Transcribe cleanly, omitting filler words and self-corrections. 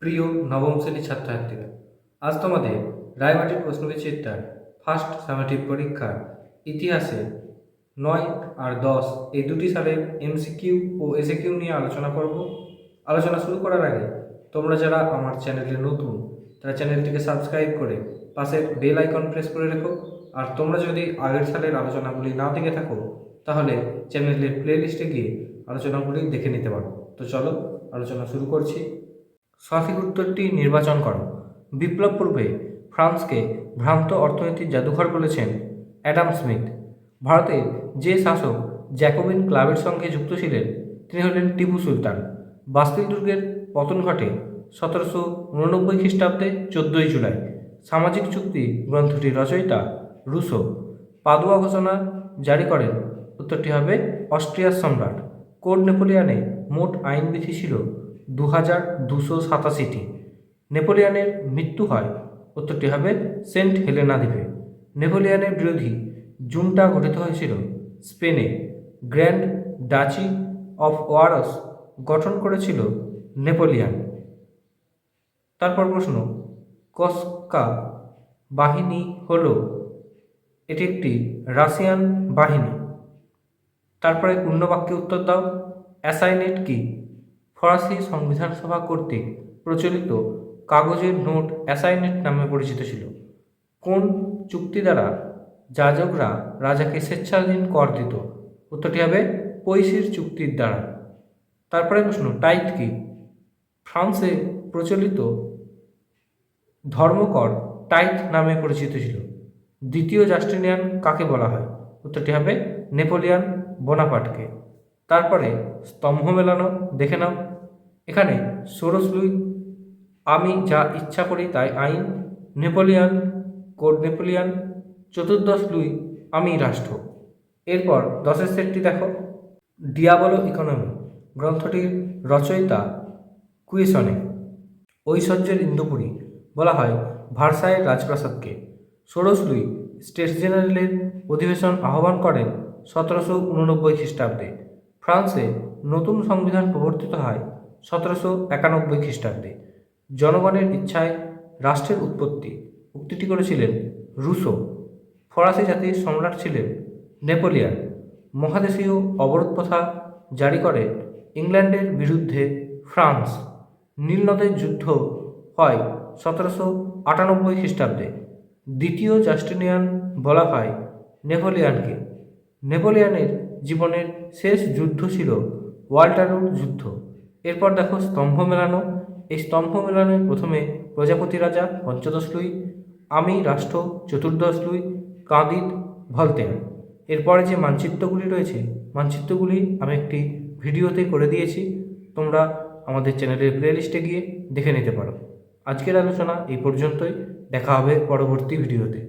প্রিয় নবম শ্রেণীর ছাত্রছাত্রীরা, আজ তোমাদের রায়মাটির প্রশ্নবিচিত্রার ফার্স্ট সামেটিভ পরীক্ষার ইতিহাসে 9 আর 10 এই দুটি সালের এমসিকিউ ও এসএকিউ নিয়ে আলোচনা করব। আলোচনা শুরু করার আগে তোমরা যারা আমার চ্যানেলে নতুন তারা চ্যানেলটিকে সাবস্ক্রাইব করে পাশের বেল আইকন প্রেস করে রেখো। আর তোমরা যদি আগের সালের আলোচনাগুলি না দেখে থাকো তাহলে চ্যানেলের প্লেলিস্টে গিয়ে আলোচনাগুলি দেখে নিতে পারো। তো চলো আলোচনা শুরু করছি। সঠিক উত্তরটি নির্বাচন করো। বিপ্লব পূর্বে ফ্রান্সকে ভ্রান্ত অর্থনীতির জাদুঘর বলেছেন অ্যাডাম স্মিথ। ভারতের যে শাসক জ্যাকোবিন ক্লাবের সঙ্গে যুক্ত ছিলেন তিনি হলেন টিপু সুলতান। বাস্তিল দুর্গের পতন ঘটে 1789 খ্রিস্টাব্দে 14 জুলাই। সামাজিক চুক্তি গ্রন্থটির রচয়িতা রুসো। পাদুয়া ঘোষণা জারি করেন, উত্তরটি হবে অস্ট্রিয়ার সম্রাট। কোড নেপোলিয়ানে মোট আইনবিধি ছিল 2287টি। নেপোলিয়ানের মৃত্যু হয়, উত্তরটি হবে সেন্ট হেলেনা দ্বীপে। নেপোলিয়ানের বিরোধী জুনটা গঠিত হয়েছিল স্পেনে। গ্র্যান্ড ডাচি অফ ওয়ারস গঠন করেছিল নেপোলিয়ান। তারপর প্রশ্ন, কসকা বাহিনী হল এটি একটি রাশিয়ান বাহিনী। তারপরে পূর্ণ বাক্যে উত্তর দাও। অ্যাসাইনেট কি? ফরাসি সংবিধান সভা কর্তৃক প্রচলিত কাগজের নোট অ্যাসাইনেট নামে পরিচিত ছিল। কোন চুক্তি দ্বারা যাজকরা রাজাকে স্বেচ্ছাধীন কর দিত? উত্তরটি হবে পৈশির চুক্তির দ্বারা। তারপরে প্রশ্ন, টাইট কি? ফ্রান্সে প্রচলিত ধর্মকর টাইট নামে পরিচিত ছিল। দ্বিতীয় জাস্টিনিয়ান কাকে বলা হয়? উত্তরটি হবে নেপোলিয়ান বোনাপার্টকে। তারপরে স্তম্ভ মেলানো দেখে নাও। এখানে ষোড়শ লুই আমি যা ইচ্ছা করি তাই আইন, নেপোলিয়ান কোড নেপোলিয়ান, চতুর্দশ লুই আমি রাষ্ট্র। এরপর 10 সেটটি দেখো। ডিয়াবলো ইকোনমি গ্রন্থটির রচয়িতা কুইসনে। ঐশ্বর্যের ইন্দুপুরী বলা হয় ভার্সাইয়ের রাজপ্রাসাদকে। ষোড়শ লুই স্টেটস জেনারেলের অধিবেশন আহ্বান করেন 1789 খ্রিস্টাব্দে। ফ্রান্সে নতুন সংবিধান প্রবর্তিত হয় 1791 খ্রিস্টাব্দে। জনগণের ইচ্ছায় রাষ্ট্রের উৎপত্তি উক্তিটি করেছিলেন রুসো। ফরাসি জাতির সম্রাট ছিলেন নেপোলিয়ান। মহাদেশীয় অবরোধ প্রথা জারি করে ইংল্যান্ডের বিরুদ্ধে ফ্রান্স। নীলনদের যুদ্ধ হয় 1798 খ্রিস্টাব্দে। দ্বিতীয় জাস্টিনিয়ান বলা হয় নেপোলিয়ানকে। নেপোলিয়ানের জীবনের শেষ যুদ্ধ ছিল ওয়াটারলুর যুদ্ধ। এরপর দেখো স্তম্ভ মেলানো। এই স্তম্ভ মেলানোয় প্রথমে প্রজাপতি রাজা পঞ্চদশ লুই, আমি রাষ্ট্র চতুর্দশ লুই, কাঁদিদ ভলতেয়ার। এরপরে যে মানচিত্রগুলি রয়েছে মানচিত্রগুলি আমি একটি ভিডিওতে করে দিয়েছি, তোমরা আমাদের চ্যানেলের প্লেলিস্টে গিয়ে দেখে নিতে পারো। আজকের আলোচনা এই পর্যন্তই, দেখা হবে পরবর্তী ভিডিওতে।